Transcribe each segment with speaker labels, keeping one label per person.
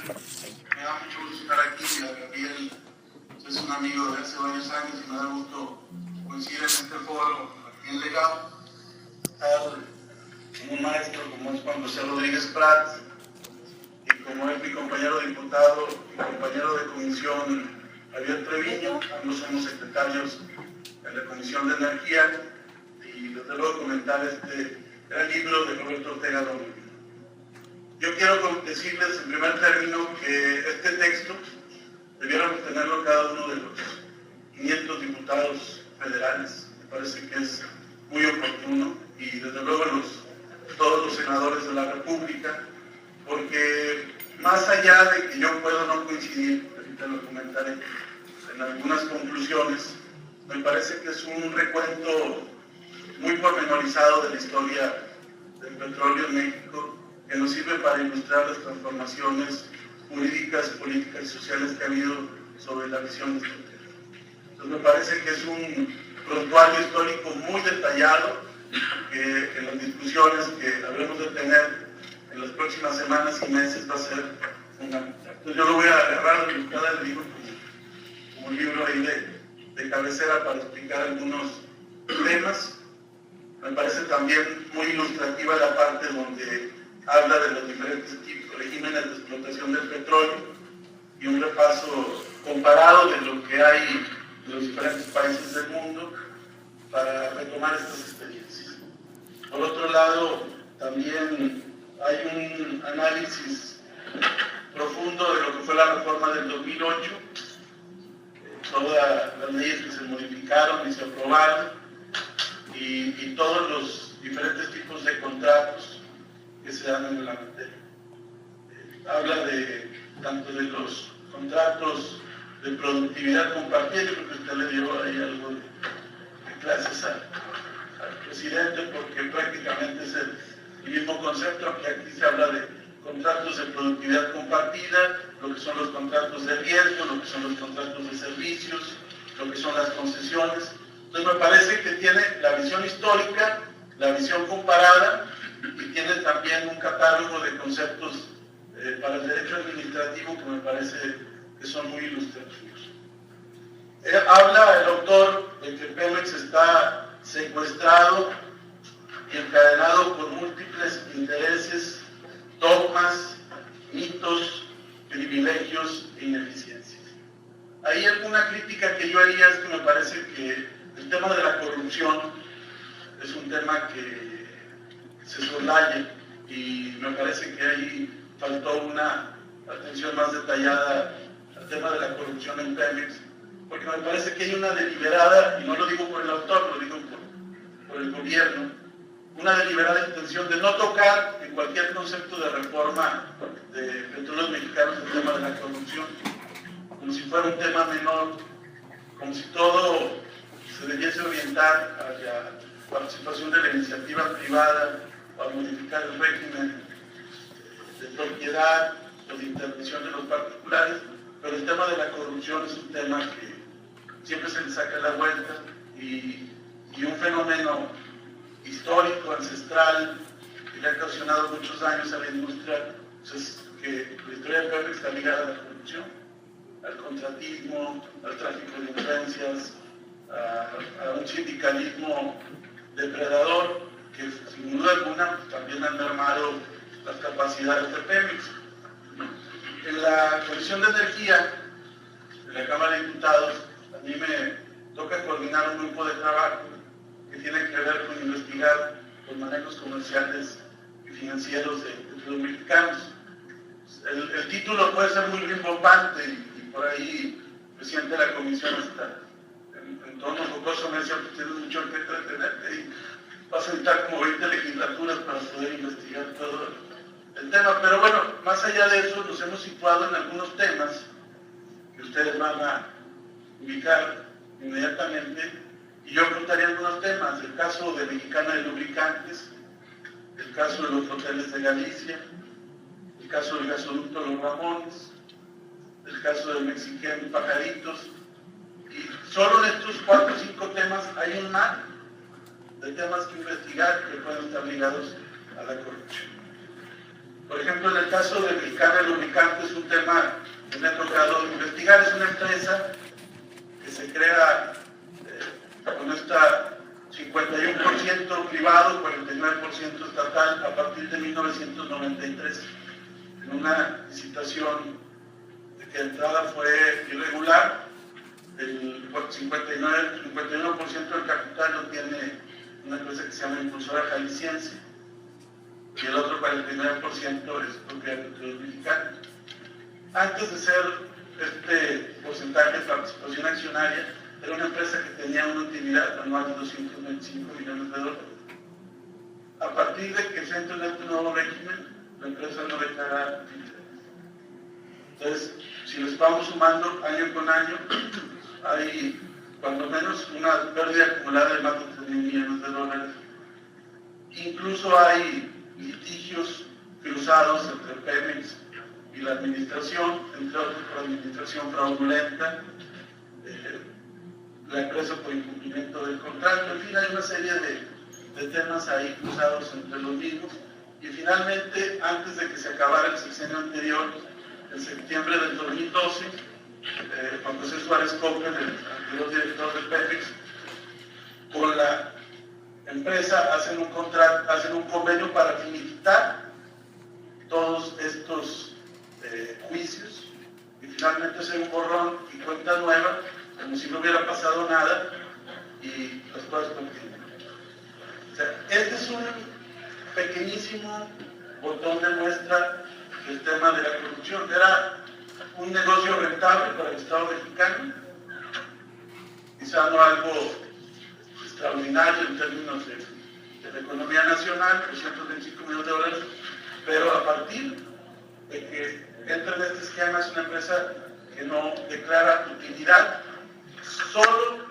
Speaker 1: Me da mucho gusto estar aquí. Gabriel es un amigo de hace varios años y me da gusto coincidir en este foro aquí en Legado. Estar como un maestro como es Juan José Rodríguez Prats y como es mi compañero diputado y compañero de comisión Javier Treviño. Ambos somos secretarios en la Comisión de Energía, y desde luego comentar este gran libro de Roberto Ortega Domínguez. Yo quiero decirles en primer término que este texto debiéramos tenerlo cada uno de los 500 diputados federales. Me parece que es muy oportuno, y desde luego todos los senadores de la República, porque más allá de que yo puedo no coincidir, ahorita lo comentaré, en algunas conclusiones, me parece que es un recuento muy pormenorizado de la historia del petróleo en México, que nos sirve para ilustrar las transformaciones jurídicas, políticas y sociales que ha habido sobre la visión de este tema. Entonces me parece que es un prontuario histórico muy detallado, que en las discusiones que habremos de tener en las próximas semanas y meses va a ser fundamental. Entonces yo lo voy a agarrar de cada libro como un libro ahí de cabecera para explicar algunos temas. Me parece también muy ilustrativa la parte donde habla de los diferentes regímenes de explotación del petróleo y un repaso comparado de lo que hay en los diferentes países del mundo para retomar estas experiencias. Por otro lado, también hay un análisis profundo de lo que fue la reforma del 2008, todas las leyes que se modificaron y se aprobaron, y todos los diferentes tipos de contratos que se dan en la materia. Habla tanto de los contratos de productividad compartida. Yo creo que usted le dio ahí algo de clases al presidente, porque prácticamente es el mismo concepto, aunque aquí se habla de contratos de productividad compartida, lo que son los contratos de riesgo, lo que son los contratos de servicios, lo que son las concesiones. Entonces me parece que tiene la visión histórica, la visión comparada, y tiene también un catálogo de conceptos para el derecho administrativo que me parece que son muy ilustrativos. Habla el autor de que Pemex está secuestrado y encadenado por múltiples intereses, dogmas, mitos, privilegios e ineficiencias. Hay alguna crítica que yo haría, es que me parece que el tema de la corrupción es un tema que se soslaya, y me parece que ahí faltó una atención más detallada al tema de la corrupción en Pemex, porque me parece que hay una deliberada, y no lo digo por el autor, lo digo por el gobierno, una deliberada intención de no tocar en cualquier concepto de reforma de Petróleos Mexicanos el tema de la corrupción, como si fuera un tema menor, como si todo se debiese orientar hacia la participación de la iniciativa privada para modificar el régimen de propiedad o de intervención de los particulares, pero el tema de la corrupción es un tema que siempre se le saca la vuelta, y un fenómeno histórico, ancestral, que le ha ocasionado muchos daños a la industria, pues es que la historia de Pemex está ligada a la corrupción, al contratismo, al tráfico de influencias, a un sindicalismo depredador que sin duda alguna también han mermado las capacidades de Pemex. En la Comisión de Energía de la Cámara de Diputados, a mí me toca coordinar un grupo de trabajo que tiene que ver con investigar los manejos comerciales y financieros de petróleos mexicanos. El título puede ser muy rimbombante, y por ahí el presidente de la comisión está en tono jocoso me decía que tienes mucho que entretenerte y vas a necesitar como 20 legislaturas para poder investigar todo el tema. Pero bueno, más allá de eso, nos hemos situado en algunos temas que ustedes van a ubicar inmediatamente, y yo contaría algunos temas: el caso de Mexicana de Lubricantes, el caso de los hoteles de Galicia, el caso del gasoducto Los Ramones, el caso del Mexiquén Pajaritos, y solo en estos 4 o 5 temas hay un mar de temas que investigar que pueden estar ligados a la corrupción. Por ejemplo, en el caso de Mexicana Lubricante es un tema que me ha tocado investigar. Es una empresa que se crea con esta 51% privado, 49% estatal, a partir de 1993, en una licitación que de entrada fue irregular. El 51% del capital lo tiene una empresa que se llama Impulsora Jalisciense, y el otro 49% es propiedad de Petróleos Mexicanos. Antes de ser este porcentaje de participación accionaria, era una empresa que tenía una utilidad anual de 225 millones de dólares. A partir de que se entra en este nuevo régimen, la empresa no declara utilidades. Entonces, si les vamos sumando año con año, hay cuando menos una pérdida acumulada de más de 3.000 millones de dólares. Incluso hay litigios cruzados entre Pemex y la administración, entre otros por administración fraudulenta, la empresa por incumplimiento del contrato. En fin, hay una serie de temas ahí cruzados entre los mismos. Y finalmente, antes de que se acabara el sexenio anterior, en septiembre del 2012, Juan José Suárez Coppel, el anterior director de Pemex, con la empresa hacen un convenio para finiquitar todos estos juicios y finalmente hacer un borrón y cuenta nueva, como si no hubiera pasado nada, y las cosas continúan. O sea, este es un pequeñísimo botón de muestra del tema de la corrupción. Era un negocio rentable para el Estado mexicano, quizá no algo extraordinario en términos de la economía nacional, 325 millones de dólares, pero a partir de que entra en este esquema es una empresa que no declara utilidad. Solo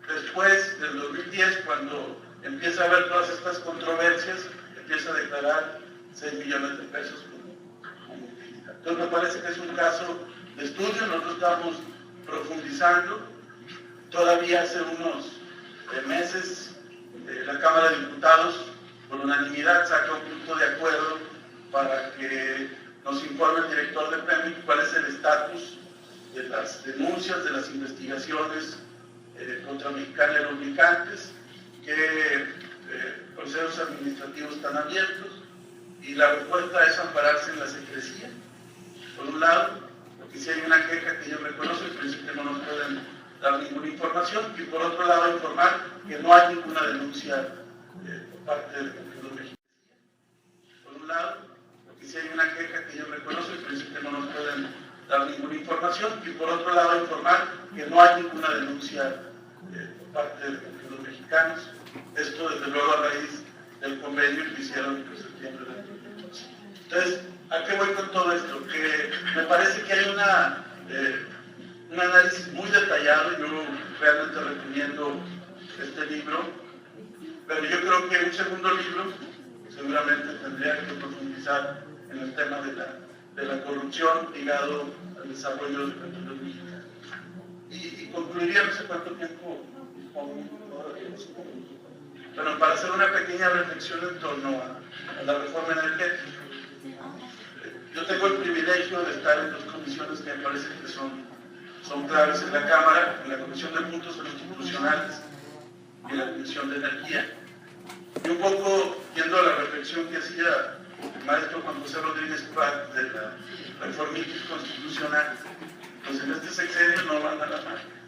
Speaker 1: después del 2010, cuando empieza a haber todas estas controversias, empieza a declarar 6 millones de pesos como utilidad. Entonces me parece que es un caso de estudio. Nosotros estamos profundizando. Todavía hace unos meses la Cámara de Diputados por unanimidad saca un punto de acuerdo para que nos informe el director de Pemex cuál es el estatus de las denuncias, de las investigaciones contra Mexicana Lubricantes, qué procesos administrativos están abiertos, y la respuesta es ampararse en la secrecía, por un lado, porque si hay una queja que ellos reconocen, por eso que no nos pueden dar ninguna información, y por otro lado informar que no hay ninguna denuncia por parte del Congreso mexicano. Por un lado, porque si hay una queja que ellos reconocen, por eso que no nos pueden dar ninguna información, y por otro lado informar que no hay ninguna denuncia por parte de los mexicanos. Esto desde luego a raíz del convenio que hicieron en septiembre del 2012. Entonces, ¿a qué voy con todo esto? Que me parece que hay un análisis muy detallado, y yo realmente recomiendo este libro, pero yo creo que un segundo libro seguramente tendría que profundizar en el tema de la corrupción ligado al desarrollo de Petróleos Mexicanos. Y concluiría, no sé cuánto tiempo dispongo, pero para hacer una pequeña reflexión en torno a la reforma energética. Yo tengo el privilegio de estar en dos comisiones que me parece que son claves en la Cámara, en la Comisión de Puntos Constitucionales y en la Comisión de Energía. Y un poco yendo a la reflexión que hacía el maestro Juan José Rodríguez Prat de la reformitis constitucional, pues en este sexenio no van a la mano.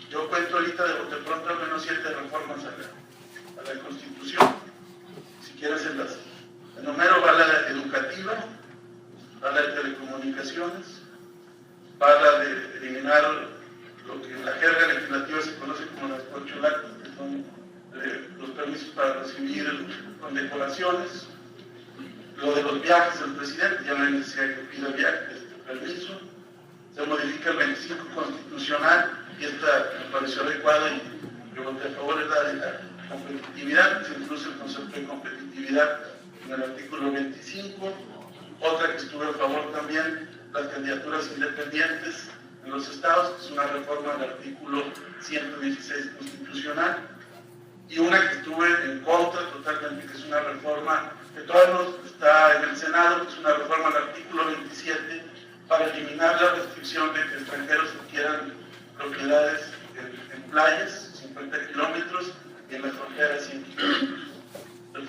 Speaker 1: Yo cuento ahorita de pronto al menos 7 reformas a la Constitución. Si quieres en número va la educativa, va la de telecomunicaciones, va la de eliminar lo que en la jerga legislativa se conoce como las corcholatas, que son los permisos para recibir condecoraciones, lo de los viajes del presidente, ya no hay necesidad que pida viajes, permiso, se modifica el 25 constitucional, y esta me pareció adecuada y yo voté a favor, es la de la competitividad, se introduce el concepto de competitividad en el artículo 25, otra que estuve a favor también, las candidaturas independientes en los estados, que es una reforma del artículo 116 constitucional, y una que estuve en contra totalmente, que es una reforma que todavía no está en el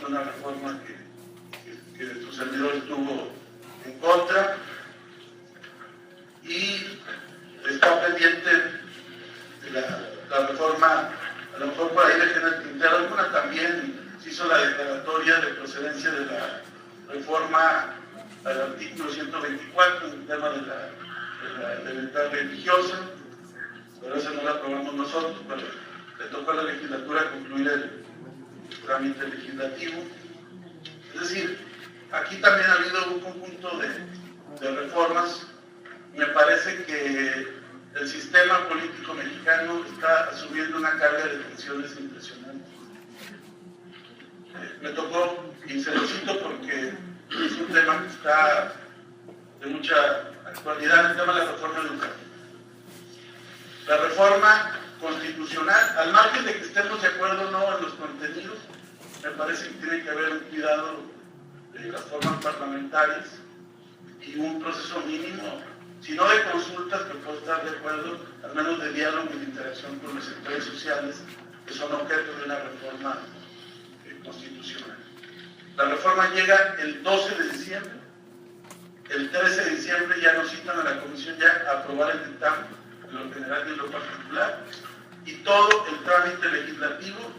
Speaker 1: fue una reforma que tu servidor estuvo en contra, y está pendiente de la reforma, a lo mejor por ahí le queda el tintero alguna. También se hizo la declaratoria de procedencia de la reforma al artículo 124 en el tema de la libertad religiosa, pero esa no la aprobamos nosotros, pero le tocó a la legislatura concluir el trámite legislativo. Es decir, aquí también ha habido un conjunto de reformas. Me parece que el sistema político mexicano está asumiendo una carga de tensiones impresionante. Me tocó, y se lo cito porque es un tema que está de mucha actualidad, el tema de la reforma educativa. La reforma constitucional, al margen de que estemos de acuerdo o no en los contenidos, me parece que tiene que haber un cuidado de las formas parlamentarias y un proceso mínimo, si no de consultas, que puedo estar de acuerdo, al menos de diálogo y de interacción con los sectores sociales que son objeto de una reforma constitucional. La reforma llega el 12 de diciembre, el 13 de diciembre ya nos citan a la comisión ya a aprobar el dictamen, en lo general y en lo particular, y todo el trámite legislativo,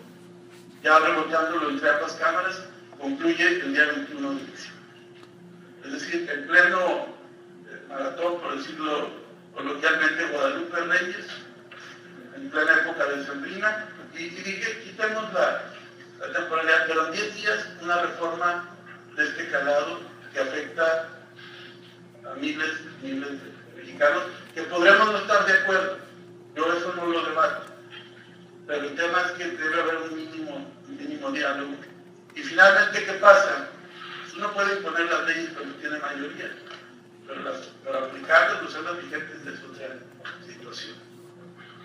Speaker 1: ya rebotándolo entre ambas cámaras, concluye el día 21 de diciembre. Es decir, el pleno maratón, por decirlo coloquialmente, Guadalupe Reyes, en plena época decembrina, y dije, quitemos la temporalidad, pero en 10 días una reforma de este calado que afecta a miles de mexicanos, que podríamos no estar de acuerdo, yo eso no lo debato, pero el tema es que debe haber un mínimo diálogo. Y finalmente, ¿qué pasa? Uno puede imponer las leyes cuando tiene mayoría, pero para aplicarlas, usarlas vigentes es otra situación.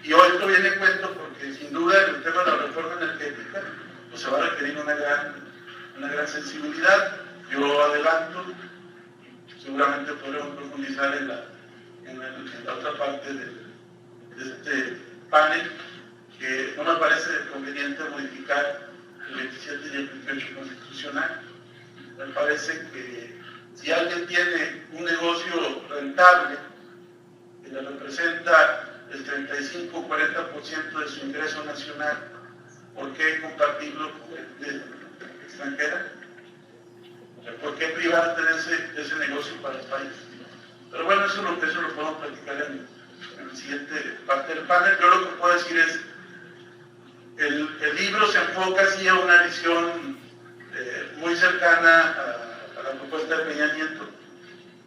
Speaker 1: Y hoy esto viene en cuento porque sin duda el tema de la reforma energética pues se va a requerir una gran sensibilidad. Yo adelanto, seguramente podremos profundizar en la otra parte de este panel, que no me parece conveniente modificar el 27 y el 28 constitucional. Me parece que si alguien tiene un negocio rentable que le representa el 35-40% de su ingreso nacional, ¿por qué compartirlo con gente extranjera? ¿Por qué privarte de ese negocio para el país? Pero bueno, eso lo podemos platicar en la siguiente parte del panel. Yo lo que puedo decir es, el libro se enfoca así a una visión muy cercana a la propuesta de Peña Nieto.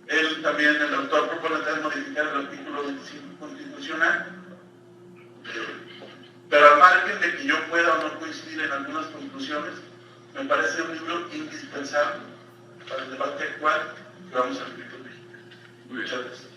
Speaker 1: Él también, el autor, propone también modificar el artículo 25 constitucional, pero al margen de que yo pueda o no coincidir en algunas conclusiones, me parece un libro indispensable para el debate actual que vamos a vivir en México. Muchas gracias.